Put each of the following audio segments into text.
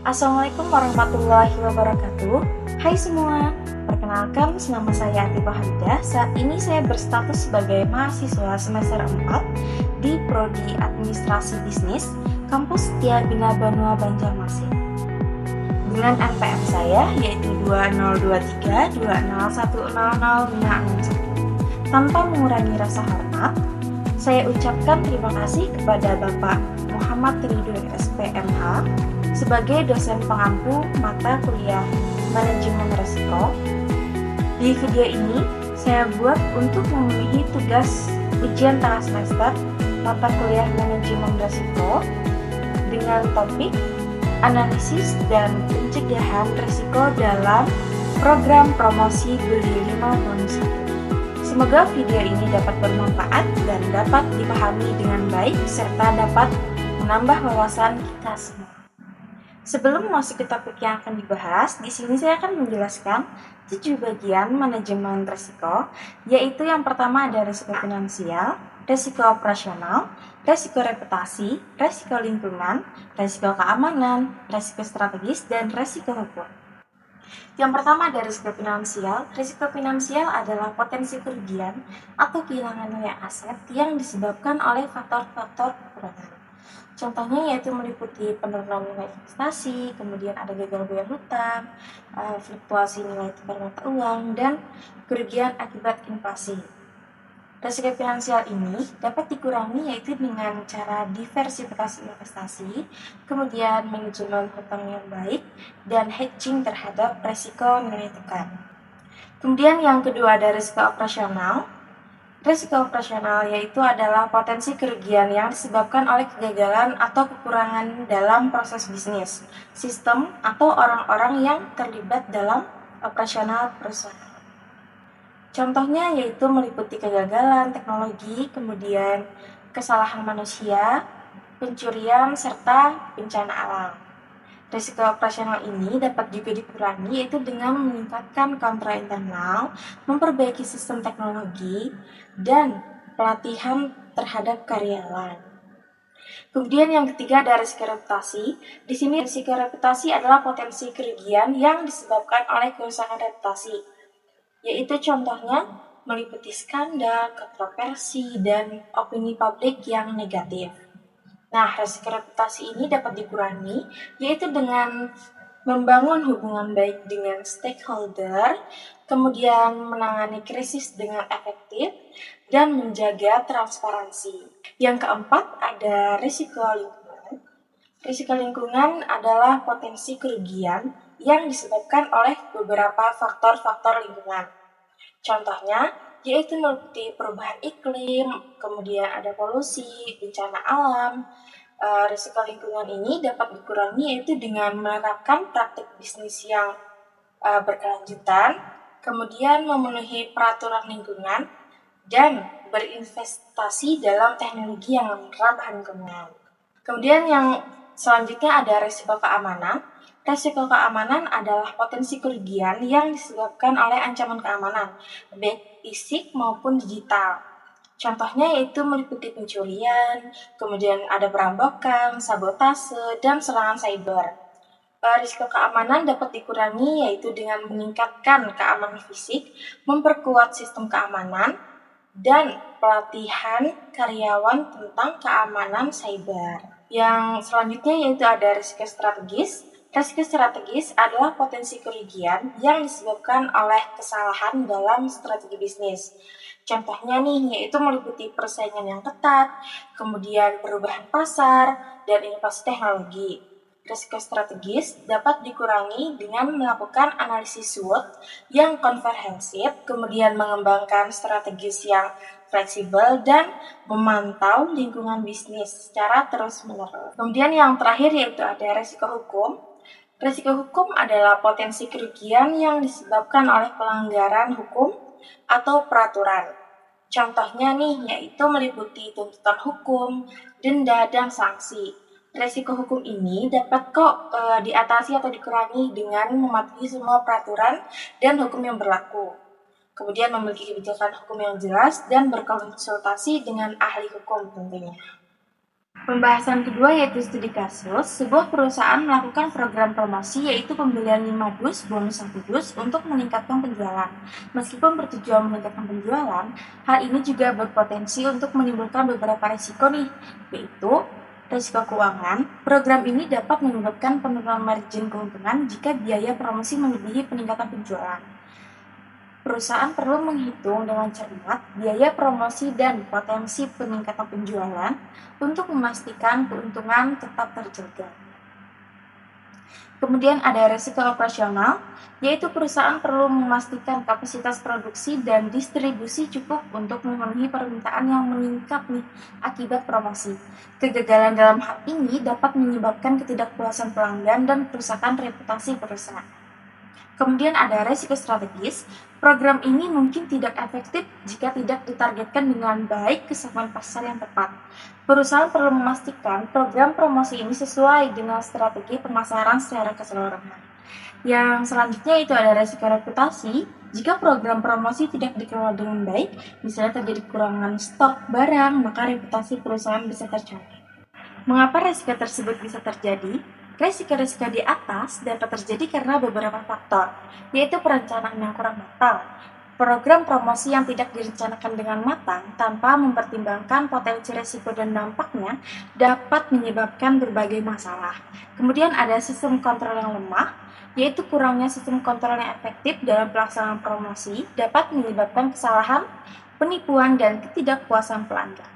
Assalamualaikum warahmatullahi wabarakatuh. Hai semua, perkenalkan nama saya Atifah Hamidah. Saat ini saya berstatus sebagai mahasiswa semester 4 di Prodi Administrasi Bisnis Kampus Setia Bina Banua Banjarmasin. Dengan NPM saya yaitu 202320100561. Tanpa mengurangi rasa hormat, saya ucapkan terima kasih kepada Bapak Muhammad Ridho SPMH sebagai dosen pengampu mata kuliah Manajemen Risiko. Di video ini, saya buat untuk memenuhi tugas ujian tengah semester mata kuliah Manajemen Risiko dengan topik analisis dan pencegahan risiko dalam program promosi beli 5 bonus 1. Semoga video ini dapat bermanfaat dan dapat dipahami dengan baik serta dapat menambah wawasan kita semua. Sebelum masuk ke topik yang akan dibahas, di sini saya akan menjelaskan 7 bagian manajemen risiko, yaitu yang pertama ada risiko finansial, risiko operasional, risiko reputasi, risiko lingkungan, risiko keamanan, risiko strategis, dan risiko hukum. Yang pertama ada risiko finansial. Risiko finansial adalah potensi kerugian atau kehilangan nilai aset yang disebabkan oleh faktor-faktor kekurangan. Contohnya yaitu meliputi penurunan nilai investasi, kemudian ada gagal bayar hutang, fluktuasi nilai tukar mata uang, dan kerugian akibat inflasi. Risiko finansial ini dapat dikurangi yaitu dengan cara diversifikasi investasi, kemudian manajemen hutang yang baik, dan hedging terhadap risiko nilai tukar. Kemudian yang kedua ada risiko operasional. Risiko operasional yaitu adalah potensi kerugian yang disebabkan oleh kegagalan atau kekurangan dalam proses bisnis, sistem, atau orang-orang yang terlibat dalam operasional perusahaan. Contohnya yaitu meliputi kegagalan teknologi, kemudian kesalahan manusia, pencurian, serta bencana alam. Risiko operasional ini dapat juga dikurangi yaitu dengan meningkatkan kontrol internal, memperbaiki sistem teknologi, dan pelatihan terhadap karyawan. Kemudian yang ketiga ada risiko reputasi. Di sini risiko reputasi adalah potensi kerugian yang disebabkan oleh kerusakan reputasi, yaitu contohnya meliputi skandal, kontroversi, dan opini publik yang negatif. Nah, risiko reputasi ini dapat dikurangi yaitu dengan membangun hubungan baik dengan stakeholder, kemudian menangani krisis dengan efektif, dan menjaga transparansi. Yang keempat ada risiko lingkungan. Risiko lingkungan adalah potensi kerugian yang disebabkan oleh beberapa faktor-faktor lingkungan. Contohnya yaitu meliputi perubahan iklim, kemudian ada polusi, bencana alam. Risiko lingkungan ini dapat dikurangi yaitu dengan menerapkan praktik bisnis yang berkelanjutan, kemudian memenuhi peraturan lingkungan, dan berinvestasi dalam teknologi yang ramah lingkungan. Kemudian yang selanjutnya ada risiko keamanan. Risiko keamanan adalah potensi kerugian yang disebabkan oleh ancaman keamanan, baik fisik maupun digital. Contohnya yaitu meliputi pencurian, kemudian ada perampokan, sabotase, dan serangan cyber. Risiko keamanan dapat dikurangi yaitu dengan meningkatkan keamanan fisik, memperkuat sistem keamanan, dan pelatihan karyawan tentang keamanan cyber. Yang selanjutnya yaitu ada risiko strategis. Risiko strategis adalah potensi kerugian yang disebabkan oleh kesalahan dalam strategi bisnis. Contohnya nih, yaitu meliputi persaingan yang ketat, kemudian perubahan pasar, dan inovasi teknologi. Risiko strategis dapat dikurangi dengan melakukan analisis SWOT yang komprehensif, kemudian mengembangkan strategis yang fleksibel, dan memantau lingkungan bisnis secara terus-menerus. Kemudian yang terakhir yaitu ada risiko hukum. Risiko hukum adalah potensi kerugian yang disebabkan oleh pelanggaran hukum atau peraturan. Contohnya nih, yaitu meliputi tuntutan hukum, denda, dan sanksi. Risiko hukum ini dapat diatasi atau dikurangi dengan mematuhi semua peraturan dan hukum yang berlaku. Kemudian memiliki kebijakan hukum yang jelas dan berkonsultasi dengan ahli hukum tentunya. Pembahasan kedua yaitu studi kasus. Sebuah perusahaan melakukan program promosi yaitu pembelian 5 dus bonus 1 dus untuk meningkatkan penjualan. Meskipun bertujuan meningkatkan penjualan, hal ini juga berpotensi untuk menimbulkan beberapa risiko nih, yaitu risiko keuangan. Program ini dapat menyebabkan penurunan margin keuntungan jika biaya promosi melebihi peningkatan penjualan. Perusahaan perlu menghitung dengan cermat biaya promosi dan potensi peningkatan penjualan untuk memastikan keuntungan tetap terjaga. Kemudian ada risiko operasional, yaitu perusahaan perlu memastikan kapasitas produksi dan distribusi cukup untuk memenuhi permintaan yang meningkat nih akibat promosi. Kegagalan dalam hal ini dapat menyebabkan ketidakpuasan pelanggan dan kerusakan reputasi perusahaan. Kemudian ada risiko strategis. Program ini mungkin tidak efektif jika tidak ditargetkan dengan baik ke segmen pasar yang tepat. Perusahaan perlu memastikan program promosi ini sesuai dengan strategi pemasaran secara keseluruhan. Yang selanjutnya itu ada risiko reputasi. Jika program promosi tidak dikelola dengan baik, misalnya terjadi kekurangan stok barang, maka reputasi perusahaan bisa tercemar. Mengapa risiko tersebut bisa terjadi? Risiko-risiko di atas dapat terjadi karena beberapa faktor, yaitu perencanaan yang kurang matang, program promosi yang tidak direncanakan dengan matang tanpa mempertimbangkan potensi risiko dan dampaknya dapat menyebabkan berbagai masalah. Kemudian ada sistem kontrol yang lemah, yaitu kurangnya sistem kontrol yang efektif dalam pelaksanaan promosi dapat menyebabkan kesalahan, penipuan, dan ketidakpuasan pelanggan.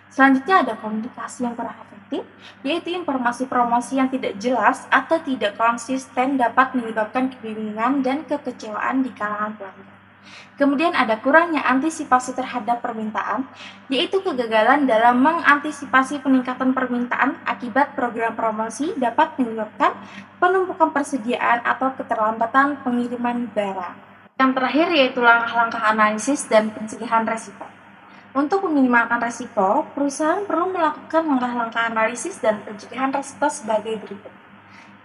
Selanjutnya ada komunikasi yang kurang efektif, yaitu informasi promosi yang tidak jelas atau tidak konsisten dapat menyebabkan kebingungan dan kekecewaan di kalangan pelanggan. Kemudian ada kurangnya antisipasi terhadap permintaan, yaitu kegagalan dalam mengantisipasi peningkatan permintaan akibat program promosi dapat menyebabkan penumpukan persediaan atau keterlambatan pengiriman barang. Yang terakhir yaitu langkah-langkah analisis dan pencegahan risiko. Untuk meminimalkan risiko, perusahaan perlu melakukan langkah-langkah analisis dan pencegahan risiko sebagai berikut.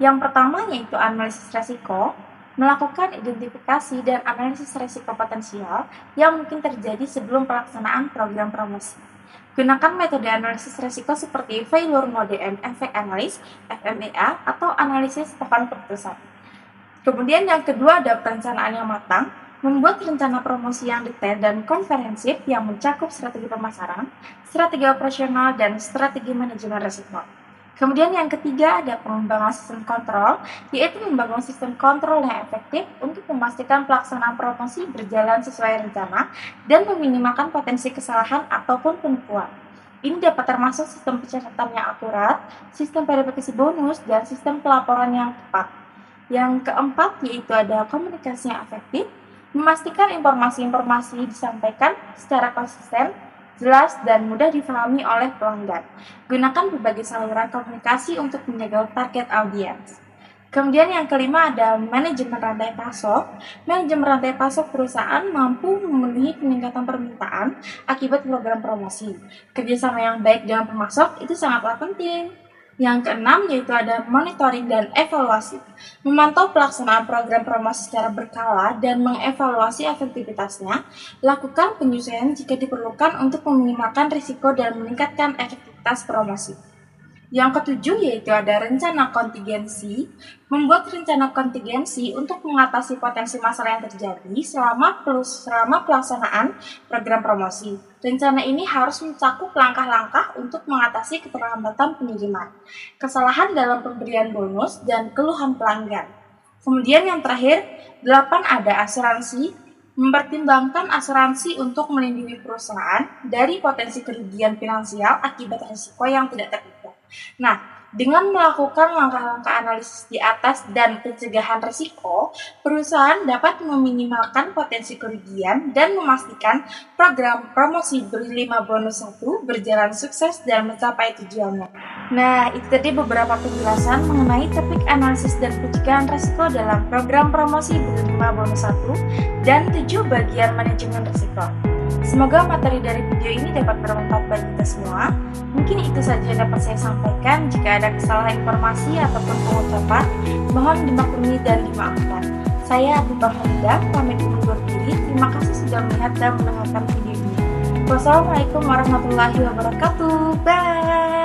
Yang pertama yaitu analisis risiko, melakukan identifikasi dan analisis risiko potensial yang mungkin terjadi sebelum pelaksanaan program promosi. Gunakan metode analisis risiko seperti Failure Mode and Effect Analysis (FMEA) atau analisis papan keputusan. Kemudian yang kedua ada perencanaan yang matang, membuat rencana promosi yang detail dan komprehensif yang mencakup strategi pemasaran, strategi operasional, dan strategi manajemen risiko. Kemudian yang ketiga ada pengembangan sistem kontrol, yaitu membangun sistem kontrol yang efektif untuk memastikan pelaksanaan promosi berjalan sesuai rencana dan meminimalkan potensi kesalahan ataupun penipuan. Ini dapat termasuk sistem pencatatan yang akurat, sistem verifikasi bonus, dan sistem pelaporan yang tepat. Yang keempat yaitu ada komunikasi yang efektif, memastikan informasi-informasi disampaikan secara konsisten, jelas, dan mudah difahami oleh pelanggan. Gunakan berbagai saluran komunikasi untuk menjaga target audiens. Kemudian yang kelima ada manajemen rantai pasok. Manajemen rantai pasok perusahaan mampu memenuhi peningkatan permintaan akibat program promosi. Kerjasama yang baik dengan pemasok itu sangatlah penting. Yang keenam yaitu ada monitoring dan evaluasi. Memantau pelaksanaan program promosi secara berkala dan mengevaluasi efektivitasnya. Lakukan penyesuaian jika diperlukan untuk meminimalkan risiko dan meningkatkan efektivitas promosi. Yang ketujuh yaitu ada rencana kontingensi. Membuat rencana kontingensi untuk mengatasi potensi masalah yang terjadi selama pelaksanaan program promosi. Rencana ini harus mencakup langkah-langkah untuk mengatasi keterlambatan pengiriman, kesalahan dalam pemberian bonus, dan keluhan pelanggan. Kemudian yang terakhir, 8 ada asuransi. Mempertimbangkan asuransi untuk melindungi perusahaan dari potensi kerugian finansial akibat risiko yang tidak terduga. Nah, dengan melakukan langkah-langkah analisis di atas dan pencegahan risiko, perusahaan dapat meminimalkan potensi kerugian dan memastikan program promosi beri 5 bonus 1 berjalan sukses dan mencapai tujuannya. Nah, itu tadi beberapa penjelasan mengenai topik analisis dan pencegahan risiko dalam program promosi beri 5 bonus 1 dan 7 bagian manajemen risiko. Semoga materi dari video ini dapat bermanfaat bagi kita semua. Mungkin itu saja yang dapat saya sampaikan. Jika ada kesalahan informasi ataupun pengucapan, mohon dimaklumi dan dimaafkan. Saya Abdul Hamida, pamit undur diri. Terima kasih sudah melihat dan mendengarkan video ini. Wassalamualaikum warahmatullahi wabarakatuh. Bye.